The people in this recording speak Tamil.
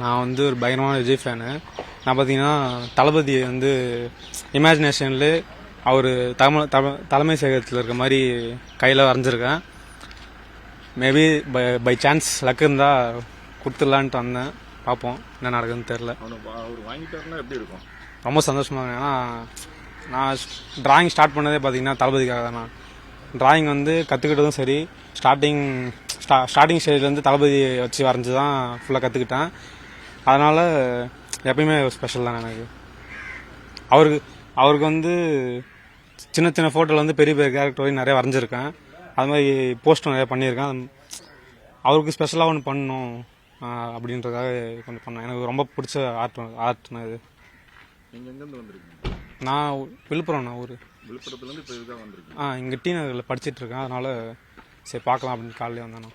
நான் வந்து ஒரு பயங்கரமான விஜய் ஃபேனு. நான் பார்த்தீங்கன்னா தளபதி வந்து இமேஜினேஷனில் அவர் தலைமை சேகரத்தில் இருக்க மாதிரி கையில் வரைஞ்சிருக்கேன். மேபி பை சான்ஸ் லக் இருந்தால் கொடுத்துடலான்ட்டு வந்தேன். பார்ப்போம் என்ன நடக்குதுன்னு தெரில. அவர் வாங்கிட்டாருன்னா எப்படி இருக்கும்? ரொம்ப சந்தோஷமாக இருக்கும். ஏன்னா நான் டிராயிங் ஸ்டார்ட் பண்ணதே பார்த்தீங்கன்னா தளபதிக்காக தான். நான் டிராயிங் வந்து கற்றுக்கிட்டதும் சரி, ஸ்டார்டிங் ஸ்டேஜ்லேருந்து தளபதி வச்சு வரைஞ்சி தான் ஃபுல்லாக கற்றுக்கிட்டேன். அதனால் எப்பயுமே ஸ்பெஷல் தான் எனக்கு. அவருக்கு வந்து சின்ன சின்ன ஃபோட்டோவில் வந்து பெரிய பெரிய கேரக்டர் வரையும் நிறைய வரைஞ்சிருக்கேன். அது மாதிரி போஸ்ட்டும் நிறைய பண்ணியிருக்கேன். அவருக்கு ஸ்பெஷலாக ஒன்று பண்ணணும் அப்படின்றதுக்காக கொஞ்சம் பண்ணேன். எனக்கு ரொம்ப பிடிச்ச ஆர்ட்னா இது. நீங்கள் எங்கேருந்து வந்திருக்கீங்க? நான் விழுப்புரம்ண்ணா ஊர். விழுப்புரத்துலேருந்து இப்போ இதுதான் வந்திருக்கீங்க? இங்கே டி நகரில் படிச்சுட்டு இருக்கேன். அதனால் சரி பார்க்கலாம் அப்படின்னு காலையிலே வந்தேண்ணா.